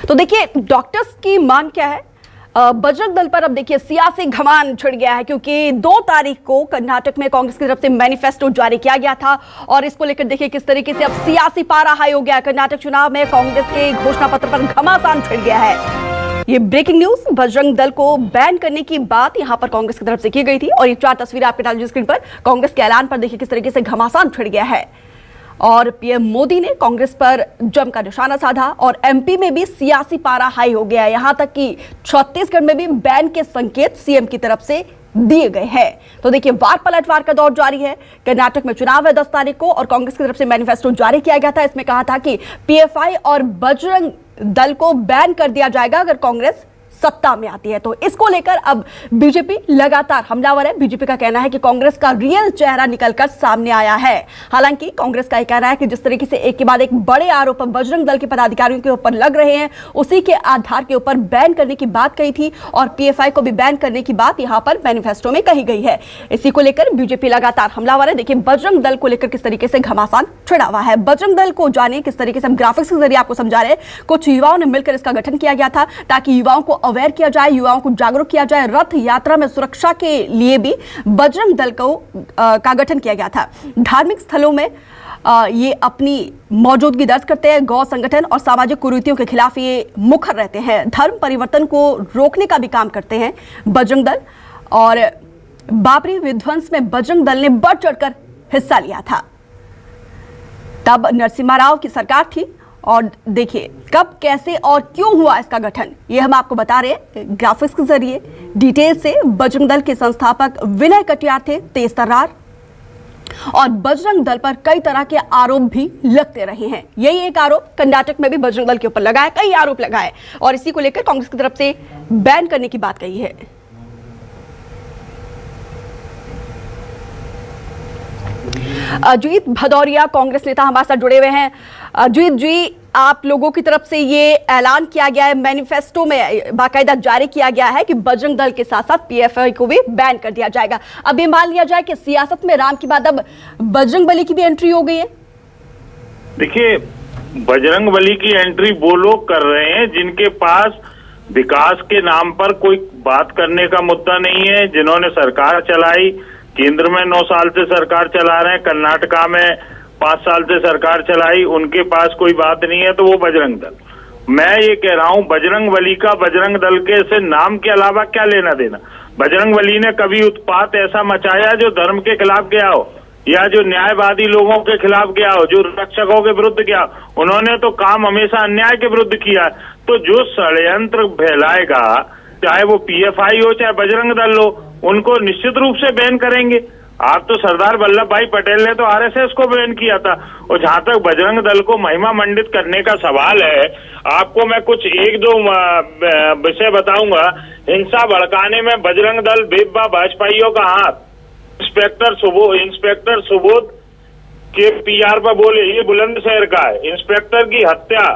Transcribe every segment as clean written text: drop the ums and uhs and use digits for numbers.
तो देखिए डॉक्टर्स की मांग क्या है। बजरंग दल पर अब देखिए सियासी घमान छिड़ गया है, क्योंकि 2 तारीख को कर्नाटक में कांग्रेस की तरफ से मैनिफेस्टो जारी किया गया था और इसको लेकर देखिए किस तरीके से अब सियासी पारा हाई हो गया है। कर्नाटक चुनाव में कांग्रेस के घोषणा पत्र पर घमासान छिड़ गया है। ये ब्रेकिंग न्यूज, बजरंग दल को बैन करने की बात यहां पर कांग्रेस की तरफ से की गई थी और ये 4 तस्वीरें आपके टेलीविजन स्क्रीन पर कांग्रेस के ऐलान पर देखिए किस तरीके से घमासान छिड़ गया है। और पीएम मोदी ने कांग्रेस पर जमकर निशाना साधा और एमपी में भी सियासी पारा हाई हो गया है। यहां तक कि छत्तीसगढ़ में भी बैन के संकेत सीएम की तरफ से दिए गए हैं। तो देखिए वार पलटवार का दौर जारी है। कर्नाटक में चुनाव है 10 तारीख को और कांग्रेस की तरफ से मैनिफेस्टो जारी किया गया था। इसमें कहा था कि पीएफआई और बजरंग दल को बैन कर दिया जाएगा अगर कांग्रेस सत्ता में आती है। तो इसको लेकर अब बीजेपी लगातार हमलावर है। बीजेपी का कहना है कि कांग्रेस का रियल चेहरा निकलकर सामने आया है। हालांकि कांग्रेस का यह कहना है कि जिस तरीके से एक के बाद एक बड़े आरोप बजरंग दल के पदाधिकारियों के ऊपर लग रहे हैं, उसी के आधार के ऊपर बैन करने की बात कही थी और पीएफआई को भी बैन करने की बात यहां पर मैनिफेस्टो में कही गई है। इसी को लेकर बीजेपी लगातार हमलावर है। देखिए बजरंग दल को लेकर किस तरीके से घमासान छिड़ा हुआ है। बजरंग दल को जानिए किस तरीके से हम ग्राफिक्स के जरिए आपको समझा रहे हैं। कुछ युवाओं ने मिलकर इसका गठन किया गया था ताकि युवाओं को अवेयर किया जाए, युवाओं को जागरूक किया जाए। रथ यात्रा में सुरक्षा के लिए भी बजरंग दल का गठन किया गया था। धार्मिक स्थलों में ये अपनी मौजूदगी दर्ज करते हैं। गौ संगठन और सामाजिक कुरीतियों के खिलाफ ये मुखर रहते हैं। धर्म परिवर्तन को रोकने का भी काम करते हैं बजरंग दल। और बाबरी विध्वंस में बजरंग दल ने बढ़ चढ़कर हिस्सा लिया था। तब नरसिम्हा राव की सरकार थी और देखिए कब कैसे और क्यों हुआ इसका गठन, ये हम आपको बता रहे हैं ग्राफिक्स के जरिए डिटेल से। बजरंग दल के संस्थापक विनय कटियार थे तेज तर्रार और बजरंग दल पर कई तरह के आरोप भी लगते रहे हैं। यही एक आरोप कर्नाटक में भी बजरंग दल के ऊपर लगाया, कई आरोप लगाए और इसी को लेकर कांग्रेस की तरफ से बैन करने की बात कही है। अजीत भदौरिया कांग्रेस नेता हमारे साथ जुड़े हुए हैं। अजीत जी, आप लोगों की तरफ से ये ऐलान किया गया है, मैनिफेस्टो में बाकायदा जारी किया गया है कि बजरंग दल के साथ साथ पीएफआई को भी बैन कर दिया जाएगा। अब ये मान लिया जाए कि सियासत में राम के बाद अब बजरंग बली की भी एंट्री हो गई है। देखिए बजरंग बली की एंट्री वो लोग कर रहे हैं जिनके पास विकास के नाम पर कोई बात करने का मुद्दा नहीं है, जिन्होंने सरकार चलाई, केंद्र में 9 साल से सरकार चला रहे हैं, कर्नाटका में 5 साल से सरकार चलाई, उनके पास कोई बात नहीं है, तो वो बजरंग दल। मैं ये कह रहा हूं बजरंग बली का बजरंग दल के से नाम के अलावा क्या लेना देना। बजरंग बली ने कभी उत्पात ऐसा मचाया जो धर्म के खिलाफ गया हो या जो न्यायवादी लोगों के खिलाफ गया हो, जो रक्षकों के विरुद्ध गया हो? उन्होंने तो काम हमेशा अन्याय के विरुद्ध किया। तो जो षड्यंत्र फैलाएगा, चाहे वो पीएफआई हो चाहे बजरंग दल हो, उनको निश्चित रूप से बैन करेंगे। आप तो सरदार वल्लभ भाई पटेल ने तो आरएसएस को बैन किया था। और जहां तक बजरंग दल को महिमा मंडित करने का सवाल है, आपको मैं कुछ 1-2 विषय बताऊंगा। हिंसा भड़काने में बजरंग दल बेब्बा भाजपाइयों का हाथ। इंस्पेक्टर सुबोध के पीआर पर बोले ये बुलंदशहर का है। इंस्पेक्टर की हत्या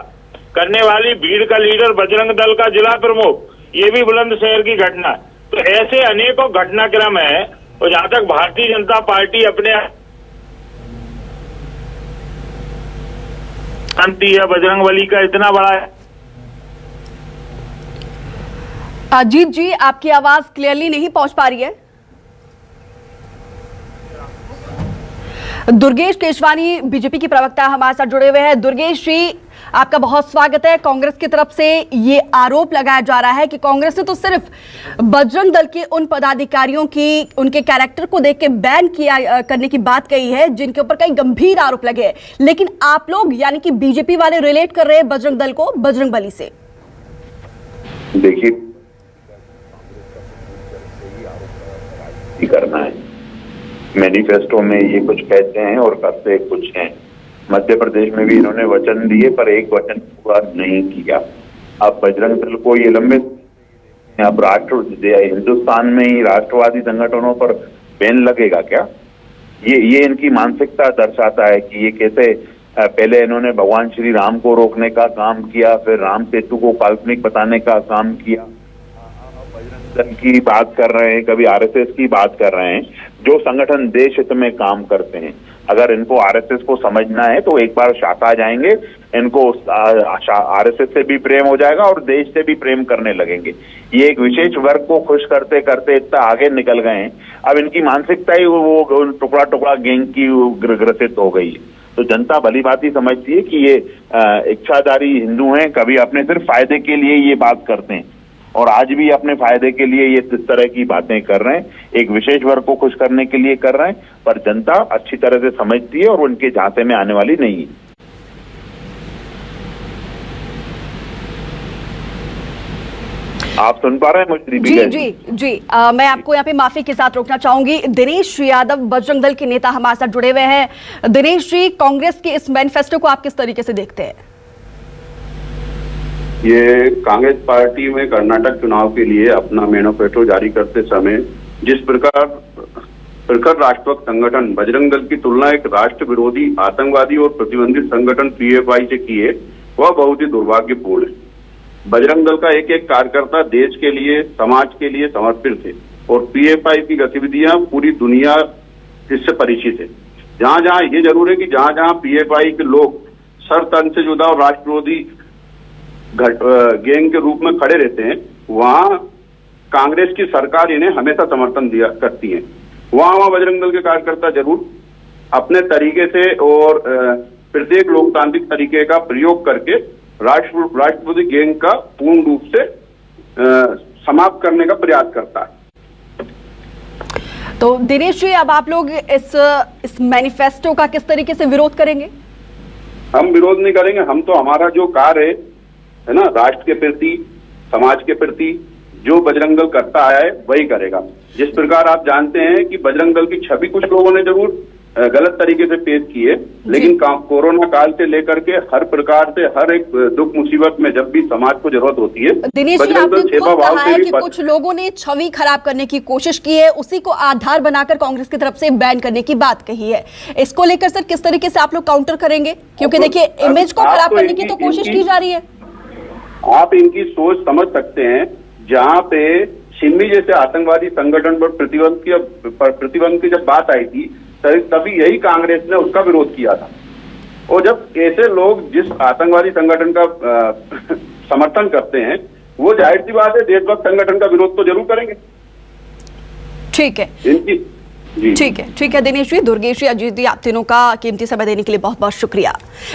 करने वाली भीड़ का लीडर बजरंग दल का जिला प्रमुख, ये भी बुलंदशहर की घटना है। तो ऐसे अनेकों घटनाक्रम है। और जहां तक भारतीय जनता पार्टी अपने शांति है, बजरंग बली का इतना बड़ा है। अजीत जी, आपकी आवाज क्लियरली नहीं पहुंच पा रही है। दुर्गेश केशवानी बीजेपी की प्रवक्ता हमारे साथ जुड़े हुए हैं। दुर्गेश जी, आपका बहुत स्वागत है। कांग्रेस की तरफ से ये आरोप लगाया जा रहा है कि कांग्रेस ने तो सिर्फ बजरंग दल के उन पदाधिकारियों की उनके कैरेक्टर को देख के बैन किया करने की बात कही है जिनके ऊपर कई गंभीर आरोप लगे हैं, लेकिन आप लोग यानी कि बीजेपी वाले रिलेट कर रहे हैं बजरंग दल को बजरंग बली से। देखिए करना है, मैनिफेस्टो में ये कुछ कहते हैं और करते कुछ हैं। मध्य प्रदेश में भी इन्होंने वचन दिए पर एक वचन पूरा नहीं किया। अब बजरंग दल को ये लंबे अब हिंदुस्तान में ही राष्ट्रवादी संगठनों पर बैन लगेगा क्या? ये इनकी मानसिकता दर्शाता है कि ये कैसे पहले इन्होंने भगवान श्री राम को रोकने का काम किया, फिर राम सेतु को काल्पनिक बताने का काम किया, बजरंग दल की बात कर रहे हैं, कभी आरएसएस की बात कर रहे हैं, जो संगठन देश हित में काम करते हैं। अगर इनको आरएसएस को समझना है तो एक बार शाखा जाएंगे, इनको आरएसएस से भी प्रेम हो जाएगा और देश से भी प्रेम करने लगेंगे। ये एक विशेष वर्ग को खुश करते करते इतना आगे निकल गए हैं, अब इनकी मानसिकता ही वो टुकड़ा टुकड़ा गैंग की ग्रसित हो गई है। तो जनता भली भांति समझती है कि ये इच्छाधारी हिंदू हैं, कभी अपने सिर्फ फायदे के लिए ये बात करते हैं और आज भी अपने फायदे के लिए ये इस तरह की बातें कर रहे हैं, एक विशेष वर्ग को खुश करने के लिए कर रहे हैं, पर जनता अच्छी तरह से समझती है और उनके झांसे में आने वाली नहीं है। आप सुन पा रहे हैं मुझे? जी, मैं आपको यहाँ पे माफी के साथ रोकना चाहूंगी। दिनेश यादव बजरंग दल के नेता हमारे साथ जुड़े हुए हैं। दिनेश जी, कांग्रेस के इस मैनिफेस्टो को आप किस तरीके से देखते हैं? ये कांग्रेस पार्टी में कर्नाटक चुनाव के लिए अपना मैनिफेस्टो जारी करते समय जिस प्रकार प्रखर राष्ट्रभक्त संगठन बजरंग दल की तुलना एक राष्ट्र विरोधी आतंकवादी और प्रतिबंधित संगठन पीएफआई से की है, वह बहुत ही दुर्भाग्यपूर्ण है। बजरंग दल का एक एक कार्यकर्ता देश के लिए, समाज के लिए समर्पित थे और पीएफआई की गतिविधियां पूरी दुनिया इससे परिचित है। जहां जहां ये जरूर है कि जहां जहां पीएफआई के लोग सर तन से जुदा और राष्ट्र विरोधी गैंग के रूप में खड़े रहते हैं, वहां कांग्रेस की सरकार इन्हें हमेशा समर्थन दिया करती है। वहां बजरंग दल के कार्यकर्ता जरूर अपने तरीके से और प्रत्येक लोकतांत्रिक तरीके का प्रयोग करके राष्ट्र विरोधी गैंग का पूर्ण रूप से समाप्त करने का प्रयास करता है। तो दिनेश जी, अब आप लोग इस मैनिफेस्टो का किस तरीके से विरोध करेंगे? हम विरोध नहीं करेंगे, हम तो हमारा जो कार्य है ना, राष्ट्र के प्रति, समाज के प्रति जो बजरंग दल करता आया है वही करेगा। जिस प्रकार आप जानते हैं कि बजरंग दल की छवि कुछ लोगों ने जरूर गलत तरीके से पेश की है, लेकिन कोरोना काल से लेकर के हर प्रकार से हर एक दुख मुसीबत में जब भी समाज को जरूरत होती है, दिनेश जी, आपने खुद कहा है कि कुछ लोगों ने छवि खराब करने की कोशिश की है, उसी को आधार बनाकर कांग्रेस की तरफ से बैन करने की बात कही है। इसको लेकर सर किस तरीके से आप लोग काउंटर करेंगे? क्योंकि देखिए, इमेज को खराब करने की तो कोशिश की जा रही है। आप इनकी सोच समझ सकते हैं, जहां पे सिमी जैसे आतंकवादी संगठन पर प्रतिबंध की जब बात आई थी, तभी यही कांग्रेस ने उसका विरोध किया था। और जब ऐसे लोग जिस आतंकवादी संगठन का समर्थन करते हैं, वो जाहिर सी बात है देशभक्त संगठन का विरोध तो जरूर करेंगे। ठीक है, ठीक है दिनेश जी, दुर्गेश जी, अजीत जी, आप तीनों का कीमती समय देने के लिए बहुत बहुत शुक्रिया।